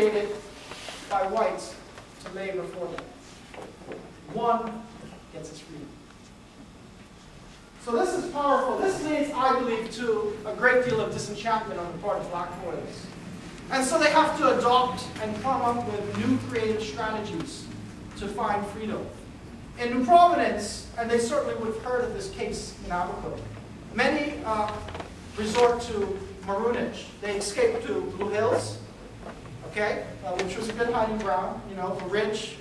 created by whites to labor for them. One gets its freedom. So this is powerful. This leads, I believe, to a great deal of disenchantment on the part of black Loyalists. And so they have to adopt and come up with new creative strategies to find freedom. In New Providence, and they certainly would have heard of this case in Abaco, many resort to maroonage. They escape to Blue Hills, okay, which was a good hiding ground, you know, a ridge.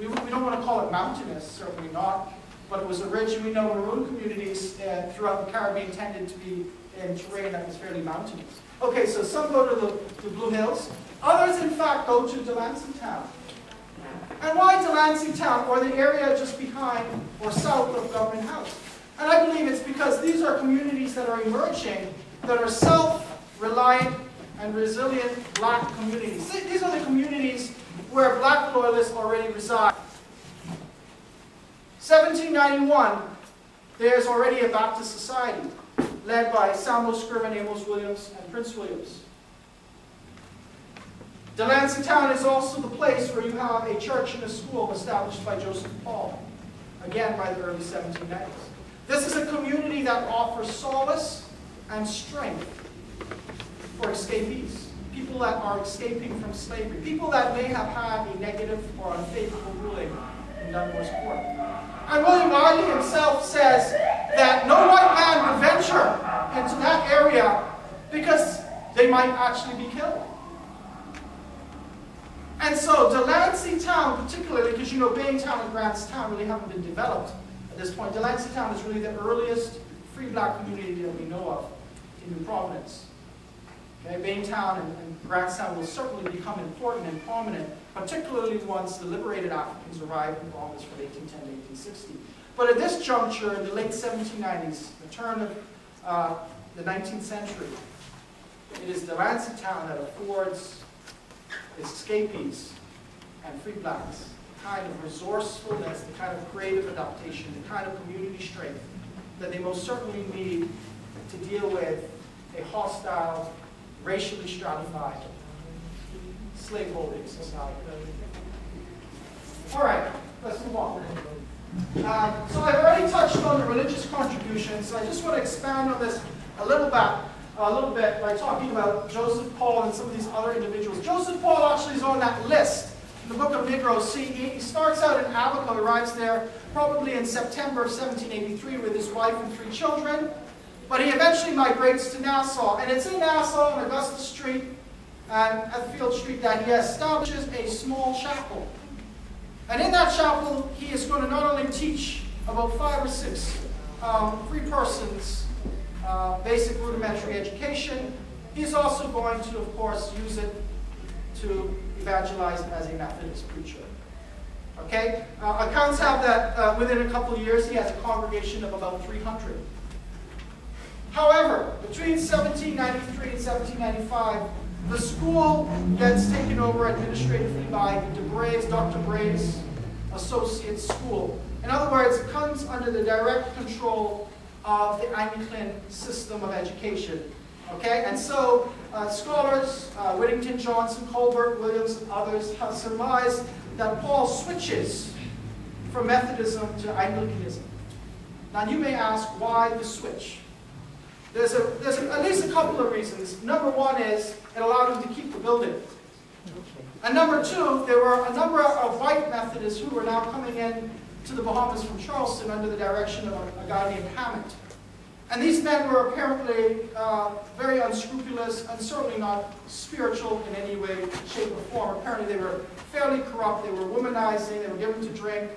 We don't want to call it mountainous, certainly not, but it was a ridge, and we know maroon communities throughout the Caribbean tended to be in terrain that was fairly mountainous. Okay, so some go to the Blue Hills. Others, in fact, go to Delancey Town. And why Delancey Town, or the area just behind or south of Government House? And I believe it's because these are communities that are emerging, that are self-reliant and resilient black communities. These are the communities where black Loyalists already reside. 1791, there's already a Baptist society led by Samuel Scriven, Amos Williams, and Prince Williams. Delancey Town is also the place where you have a church and a school established by Joseph Paul, again by the early 1790s. This is a community that offers solace and strength for escapees, people that are escaping from slavery, people that may have had a negative or unfavorable ruling in Dunmore's court. And William Wiley himself says that no white man would venture into that area because they might actually be killed. And so Delancey Town, particularly, because you know Baintown and Grantstown really haven't been developed at this point. Delancey Town is really the earliest free black community that we know of in New Providence. Okay, Baintown and Grantstown will certainly become important and prominent, particularly once the liberated Africans arrived in Bahamas from 1810 to 1860. But at this juncture, in the late 1790s, the turn of the 19th century, it is Delancey Town that affords escapees and free blacks the kind of resourcefulness, the kind of creative adaptation, the kind of community strength that they most certainly need to deal with a hostile, racially stratified, slaveholding society. All right, let's move on. So I've already touched on the religious contributions. I just want to expand on this a little bit by talking about Joseph Paul and some of these other individuals. Joseph Paul actually is on that list in the book of Negroes. See, he starts out in Abaco, arrives there probably in September of 1783 with his wife and 3 children. But he eventually migrates to Nassau, and it's in Nassau on Augusta Street and at Field Street that he establishes a small chapel. And in that chapel, he is going to not only teach about 5 or 6 free persons basic rudimentary education, he's also going to, of course, use it to evangelize as a Methodist preacher. Okay? Accounts have that within a couple of years, he has a congregation of about 300. However, between 1793 and 1795, the school gets taken over administratively by the Dr. Bray's Associate School. In other words, it comes under the direct control of the Anglican system of education. Okay, and so scholars, Whittington, Johnson, Colbert, Williams, and others have surmised that Paul switches from Methodism to Anglicanism. Now you may ask, why the switch? There's at least a couple of reasons. Number one is it allowed him to keep the building. And number two, there were a number of white Methodists who were now coming in to the Bahamas from Charleston under the direction of a guy named Hammett. And these men were apparently very unscrupulous and certainly not spiritual in any way, shape, or form. Apparently they were fairly corrupt, they were womanizing, they were given to drink,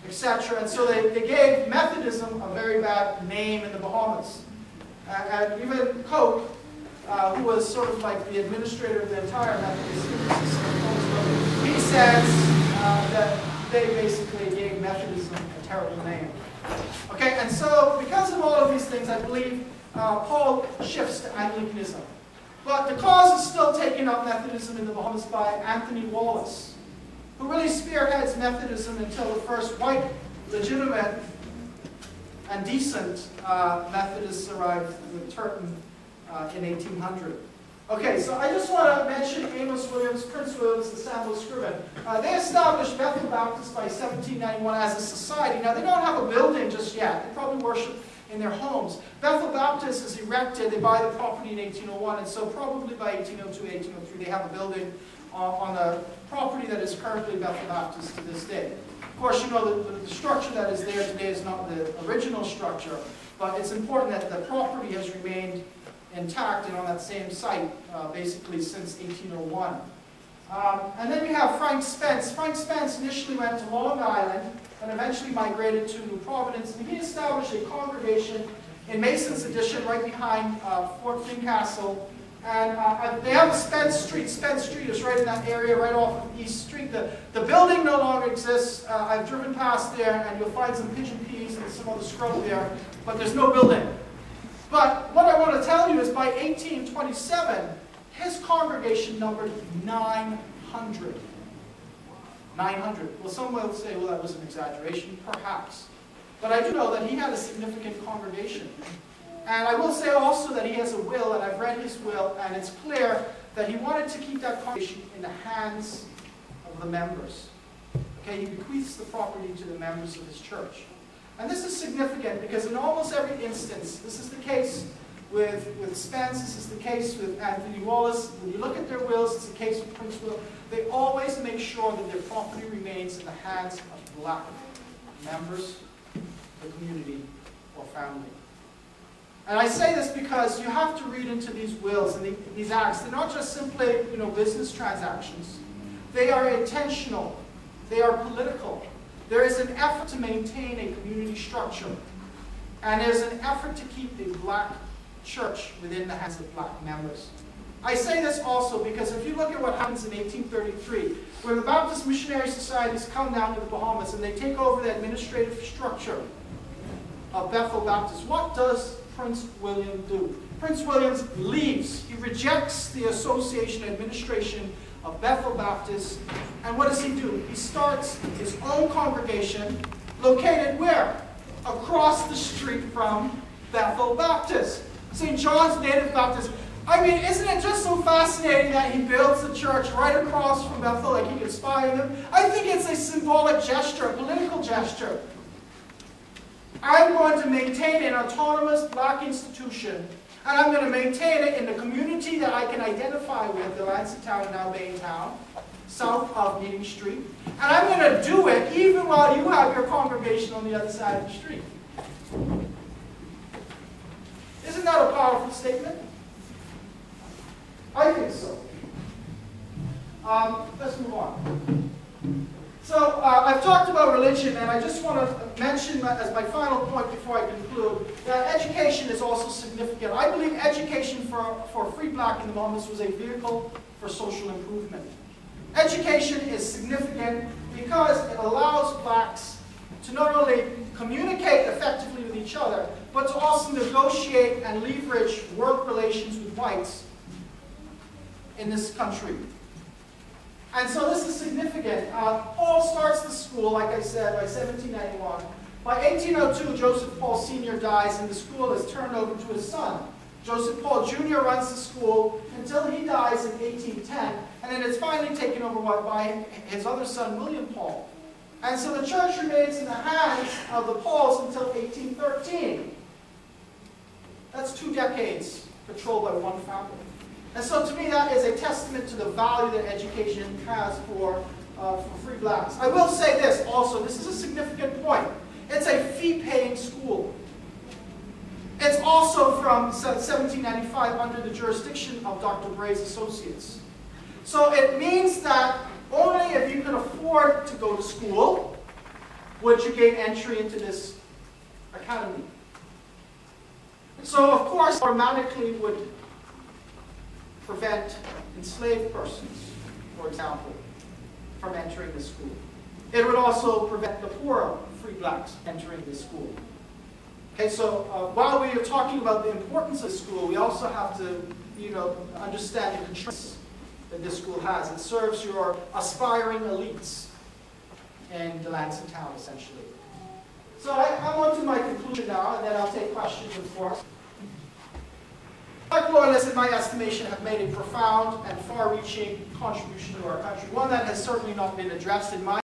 etc. And so they gave Methodism a very bad name in the Bahamas. And even Coke, who was sort of like the administrator of the entire Methodist system, he says that they basically gave Methodism a terrible name. Okay, and so because of all of these things, I believe Paul shifts to Anglicanism. But the cause is still taking up Methodism in the Bahamas by Anthony Wallace, who really spearheads Methodism until the first white, legitimate, and decent Methodists arrived with Turton in 1800. Okay, so I just want to mention Amos Williams, Prince Williams, and Samuel Scriven. They established Bethel Baptist by 1791 as a society. Now, they don't have a building just yet. They probably worship in their homes. Bethel Baptist is erected. They buy the property in 1801, and so probably by 1802, 1803, they have a building on the property that is currently Bethel Baptist to this day. Of course, you know the structure that is there today is not the original structure, but it's important that the property has remained intact and on that same site basically since 1801. And then we have Frank Spence. Frank Spence initially went to Long Island and eventually migrated to New Providence, and he established a congregation in Mason's Addition right behind Fort Fincastle. And they have a Spence Street. Spence Street is right in that area, right off of East Street. The building no longer exists. I've driven past there, and you'll find some pigeon peas and some other scrub there, but there's no building. But what I want to tell you is by 1827, his congregation numbered 900. 900. Well, some will say, well, that was an exaggeration. Perhaps. But I do know that he had a significant congregation. And I will say also that he has a will, and I've read his will, and it's clear that he wanted to keep that congregation in the hands of the members. Okay, he bequeaths the property to the members of his church. And this is significant because in almost every instance, this is the case with Spence, this is the case with Anthony Wallace. When you look at their wills, it's the case with Prince Will. They always make sure that their property remains in the hands of black members of the community or family. And I say this because you have to read into these wills and these acts. They're not just simply, business transactions. They are intentional. They are political. There is an effort to maintain a community structure. And there's an effort to keep the black church within the hands of black members. I say this also because if you look at what happens in 1833, where the Baptist Missionary Societies come down to the Bahamas and they take over the administrative structure of Bethel Baptist, what does Prince William do? Prince William leaves. He rejects the association administration of Bethel Baptist. And what does he do? He starts his own congregation located where? Across the street from Bethel Baptist. St. John's Native Baptist. I mean, isn't it just so fascinating that he builds the church right across from Bethel, like he could spy on them? I think it's a symbolic gesture, a political gesture. I'm going to maintain an autonomous black institution, and I'm going to maintain it in the community that I can identify with, the Lansingtown, now Baintown, south of Meeting Street. And I'm going to do it even while you have your congregation on the other side of the street. Isn't that a powerful statement? I think so. Let's move on. So I've talked about religion, and I just want to mention as my final point before I conclude that education is also significant. I believe education for free black in the Bahamas was a vehicle for social improvement. Education is significant because it allows blacks to not only communicate effectively with each other, but to also negotiate and leverage work relations with whites in this country. And so this is significant. Paul starts the school, like I said, by 1791. By 1802, Joseph Paul Sr. dies, and the school is turned over to his son. Joseph Paul Jr. runs the school until he dies in 1810, and then it's finally taken over by his other son, William Paul. And so the church remains in the hands of the Pauls until 1813. That's 2 decades controlled by one family. And so to me, that is a testament to the value that education has for free blacks. I will say this also, this is a significant point. It's a fee-paying school. It's also from 1795 under the jurisdiction of Dr. Bray's associates. So it means that only if you can afford to go to school would you gain entry into this academy. So of course, automatically would prevent enslaved persons, for example, from entering the school. It would also prevent the poor free blacks entering the school. Okay, so while we are talking about the importance of school, we also have to, understand the constraints that this school has. It serves your aspiring elites in the Lansingtown, essentially. So I'm on to my conclusion now, and then I'll take questions, of course. Black Loyalists, in my estimation, have made a profound and far-reaching contribution to our country, one that has certainly not been addressed in my